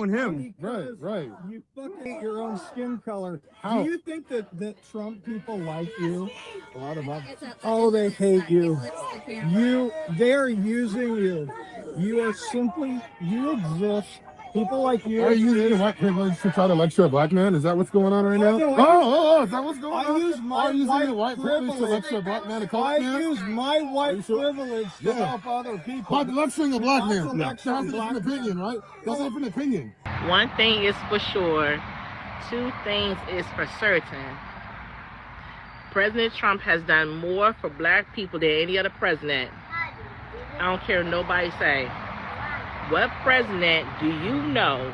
on him. Right. You fucking hate your own skin color. How? Do you think that Trump people like you? A lot of them. Oh, they hate you. They're using you. You are simply, you exist. People like you. Are you using white privilege to try to lecture a black man? Is that what's going on right now? No, Is that what's going I on? use my Are you using your white white privilege to lecture a black man? I use my white privilege to help other people. By lecturing a black man. That's That's a different opinion, right? That's a different opinion. One thing is for sure, two things is for certain. President Trump has done more for black people than any other president. I don't care what nobody say. What president do you know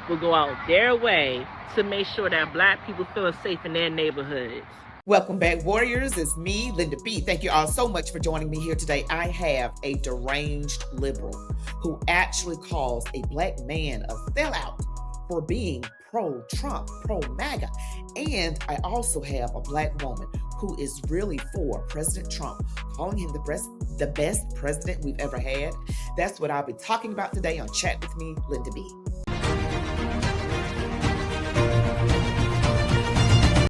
will go out their way to make sure that black people feel safe in their neighborhoods? Welcome back, Warriors. It's me, Linda B. Thank you all so much for joining me here today. I have a deranged liberal who actually calls a black man a sellout for being pro-Trump, pro-MAGA. And I also have a black woman who is really for President Trump, calling him the best president we've ever had. That's what I'll be talking about today on Chat With Me, Linda B.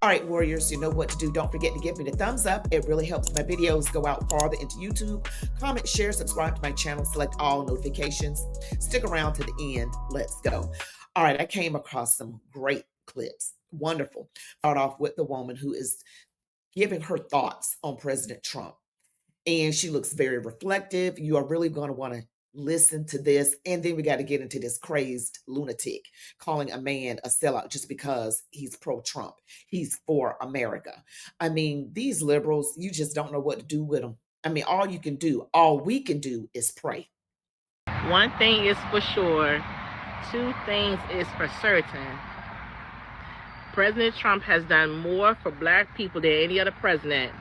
All right, Warriors, you know what to do. Don't forget to give me the thumbs up. It really helps my videos go out farther into YouTube. Comment, share, subscribe to my channel, select all notifications. Stick around to the end. Let's go. All right, I came across some great clips. Wonderful. Start off with the woman who is giving her thoughts on President Trump. And she looks very reflective. You are really going to want to listen to this. And then we got to get into this crazed lunatic calling a man a sellout just because he's pro-Trump. He's for America. I mean, these liberals, you just don't know what to do with them. I mean, all we can do is pray. One thing is for sure, two things is for certain. President Trump has done more for black people than any other president.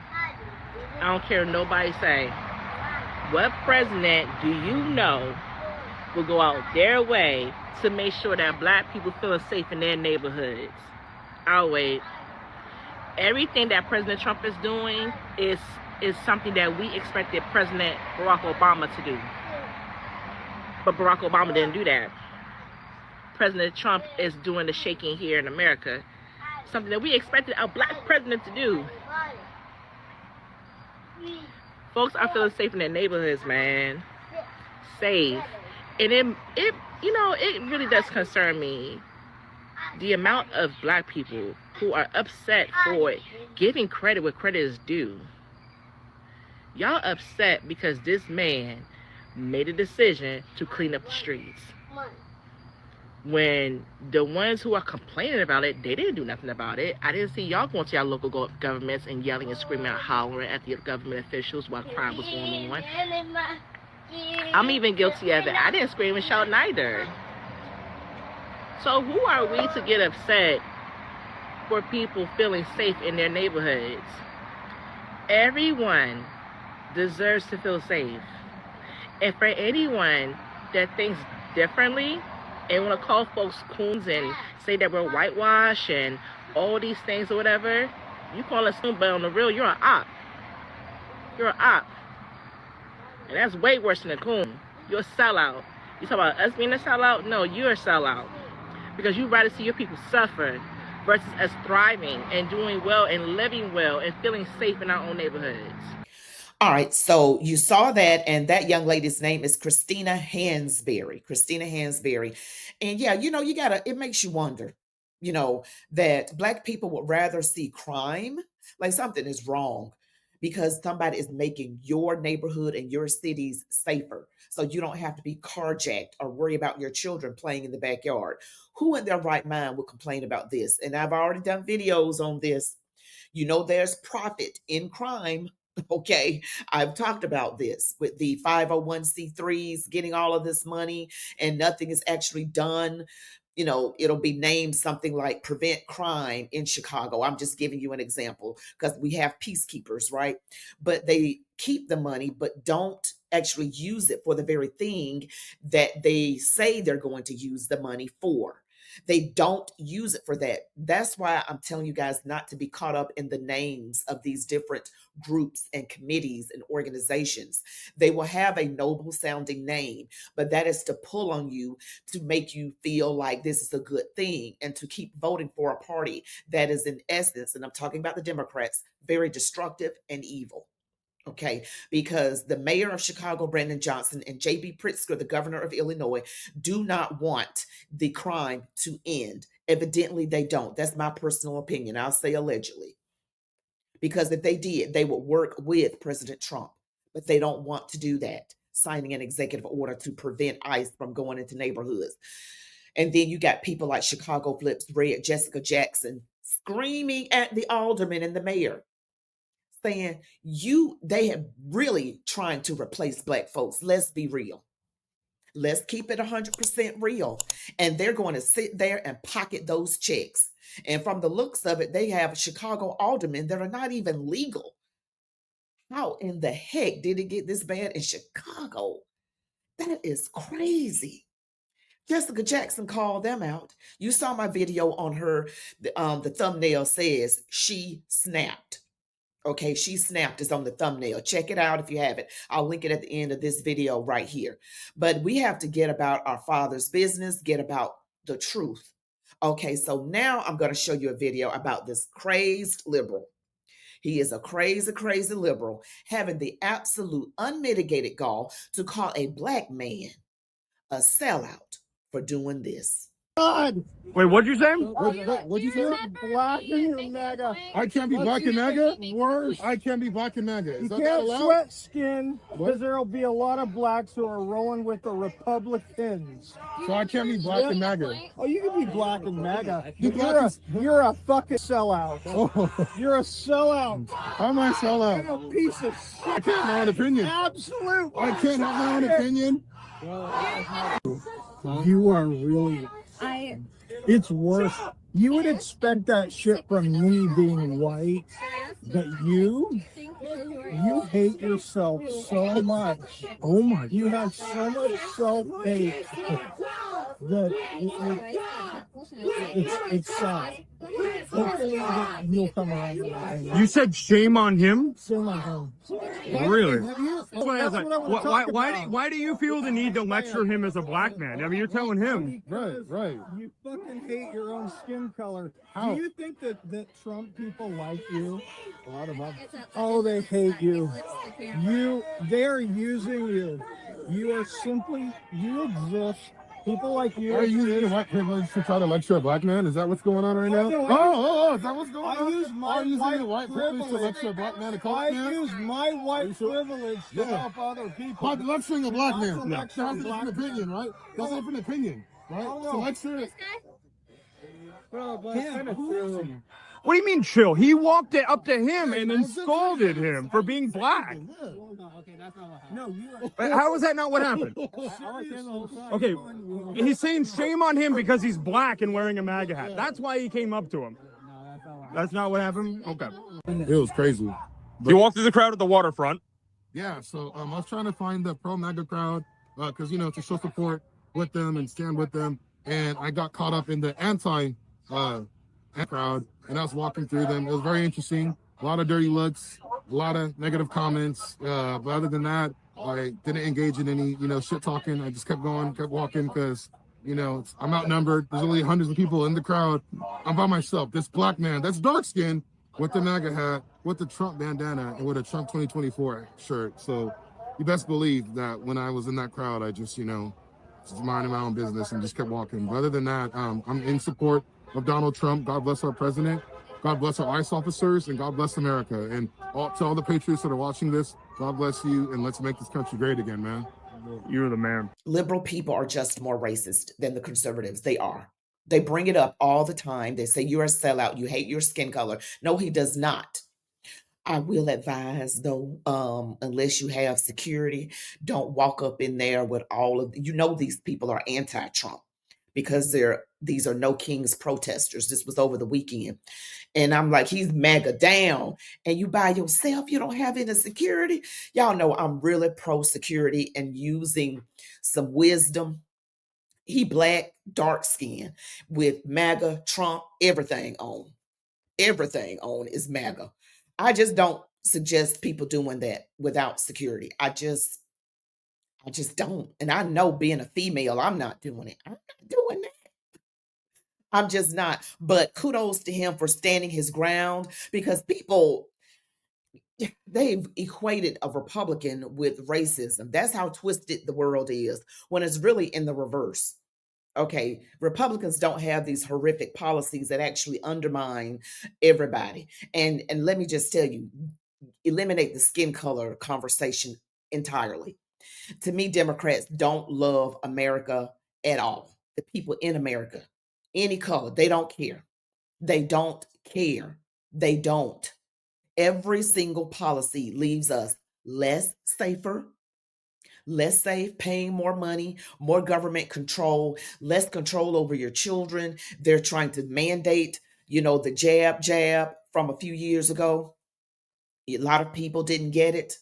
I don't care what nobody say. What president do you know will go out their way to make sure that black people feel safe in their neighborhoods? I'll wait. Everything that President Trump is doing is something that we expected President Barack Obama to do. But Barack Obama didn't do that. President Trump is doing the shaking here in America. Something that we expected a black president to do. Folks are feeling safe in their neighborhoods, man. Safe. And it really does concern me. The amount of black people who are upset for giving credit where credit is due. Y'all upset because this man made a decision to clean up the streets. When the ones who are complaining about it, they didn't do nothing about it. I didn't see y'all going to your local governments and yelling and screaming and hollering at the government officials while crime was going on. I'm even guilty of it. I didn't scream and shout neither. So who are we to get upset for people feeling safe in their neighborhoods? Everyone deserves to feel safe. And for anyone that thinks differently and want to call folks coons and say that we're whitewash and all these things or whatever, you call us coon, but on the real, you're an op. You're an op. And that's way worse than a coon. You're a sellout. You talk about us being a sellout? No, you're a sellout. Because you'd rather see your people suffer versus us thriving and doing well and living well and feeling safe in our own neighborhoods. All right, so you saw that, and that young lady's name is Christina Hansberry. Christina Hansberry. And yeah, it makes you wonder, that black people would rather see crime, like something is wrong, because somebody is making your neighborhood and your cities safer. So you don't have to be carjacked or worry about your children playing in the backyard. Who in their right mind would complain about this? And I've already done videos on this. There's profit in crime. Okay, I've talked about this with the 501c3s getting all of this money and nothing is actually done. It'll be named something like Prevent Crime in Chicago. I'm just giving you an example because we have peacekeepers, right? But they keep the money, but don't actually use it for the very thing that they say they're going to use the money for. They don't use it for that. That's why I'm telling you guys not to be caught up in the names of these different groups and committees and organizations. They will have a noble sounding name, but that is to pull on you to make you feel like this is a good thing and to keep voting for a party that is, in essence, and I'm talking about the Democrats, very destructive and evil. Okay, because the mayor of Chicago, Brandon Johnson, and J.B. Pritzker, the governor of Illinois, do not want the crime to end. Evidently, they don't. That's my personal opinion. I'll say allegedly. Because if they did, they would work with President Trump. But they don't want to do that, signing an executive order to prevent ICE from going into neighborhoods. And then you got people like Chicago Flips Red, Jessica Jackson, screaming at the alderman and the mayor, saying they have really trying to replace Black folks. Let's be real. Let's keep it 100% real. And they're going to sit there and pocket those checks. And from the looks of it, they have Chicago aldermen that are not even legal. How in the heck did it get this bad in Chicago? That is crazy. Jessica Jackson called them out. You saw my video on her. The thumbnail says she snapped. Okay, she snapped is on the thumbnail. Check it out if you haven't. I'll link it at the end of this video right here. But we have to get about our Father's business, get about the truth. Okay, so now I'm going to show you a video about this crazed liberal. He is a crazy, crazy liberal, having the absolute unmitigated gall to call a Black man a sellout for doing this. God, Wait, what'd you say? What'd you say? you're black and you're MAGA. I can't be black and MAGA? Worse. I can't be black and MAGA. You Is that can't allowed? sweat skin What? because there'll be a lot of blacks who are rolling with the Republicans. So I can't be black and MAGA. Oh, you can be black and MAGA. You You're a fucking sellout. Oh, You're a sellout. how am I sellout? You're a piece of I shit. can't have my own opinion. Absolute. I can't have my own opinion. You are really. It's worse. You would expect that shit from me being white, but you hate yourself so much. Oh my. You have so much self-hate that it's sad. Hopefully you'll come around to that. You said shame on him? Shame on him. Really? Have you? That's what I was like, why do you feel the need to lecture him as a black man? I mean, you're telling him. Right. You fucking hate your own skin color. How? Do you think that Trump people like you? A lot of them. Oh, they hate you. They are using you. You are simply, you exist. People like you. Are you using white privilege to try to lecture a black man? Is that what's going on right now? Is that what's going on? I use my Are you using your white privilege. privilege to lecture a black man? I use my white privilege to Yeah. help other people. By lecturing a black man. No. That's a different opinion, right? That's a different opinion, right? So lecture. Bro, but it's kind of true. What do you mean chill? He walked it up to him and then scolded him for being black. No, you How is that not what happened? Okay, he's saying shame on him because he's black and wearing a MAGA hat. That's why he came up to him. That's not what happened? Okay. It was crazy. You walked through the crowd at the waterfront. Yeah, so I was trying to find the pro-MAGA crowd because, to show support with them and stand with them. And I got caught up in the anti-crowd, and I was walking through them. It was very interesting. A lot of dirty looks, a lot of negative comments. But other than that, I didn't engage in any, shit talking. I just kept going, kept walking because, I'm outnumbered. There's only hundreds of people in the crowd. I'm by myself. This black man, that's dark skinned with the MAGA hat, with the Trump bandana, and with a Trump 2024 shirt. So you best believe that when I was in that crowd, I just, just minding my own business and just kept walking. But other than that, I'm in support of Donald Trump. God bless our president. God bless our ICE officers, and God bless America. And to all the patriots that are watching this, God bless you, and let's make this country great again, man. You're the man. Liberal people are just more racist than the conservatives. They are. They bring it up all the time. They say you're a sellout. You hate your skin color. No, he does not. I will advise, though, unless you have security, don't walk up in there with all of, these people are anti-Trump because these are no kings protesters. This was over the weekend. And I'm like, he's MAGA down. And you by yourself, you don't have any security. Y'all know I'm really pro-security and using some wisdom He black, dark skin with MAGA, Trump, everything on. Everything on is MAGA. I just don't suggest people doing that without security. I just don't. And I know being a female, I'm not doing it. I'm not doing that. I'm just not. But kudos to him for standing his ground, because people, they've equated a Republican with racism. That's how twisted the world is, when it's really in the reverse. Okay, Republicans don't have these horrific policies that actually undermine everybody. And let me just tell you, eliminate the skin color conversation entirely. To me, Democrats don't love America at all. The people in America, any color, they don't care. They don't care. They don't. Every single policy leaves us less safer, less safe, paying more money, more government control, less control over your children. They're trying to mandate, the jab from a few years ago. A lot of people didn't get it.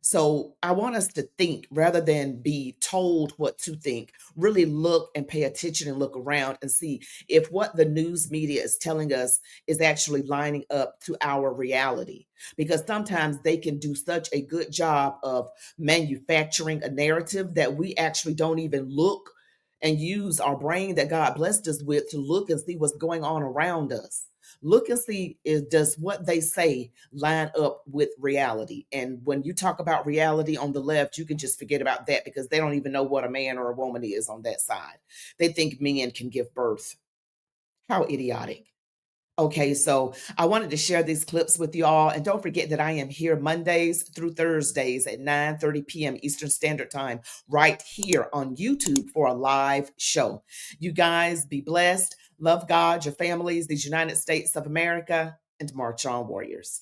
So I want us to think rather than be told what to think. Really look and pay attention and look around and see if what the news media is telling us is actually lining up to our reality. Because sometimes they can do such a good job of manufacturing a narrative that we actually don't even look and use our brain that God blessed us with to look and see what's going on around us. Look and see, does what they say line up with reality? And when you talk about reality on the left, you can just forget about that, because they don't even know what a man or a woman is on that side. They think men can give birth. How idiotic. Okay, so I wanted to share these clips with you all. And don't forget that I am here Mondays through Thursdays at 9:30 p.m. Eastern Standard Time, right here on YouTube for a live show. You guys be blessed. Love God, your families, these United States of America, and march on, warriors.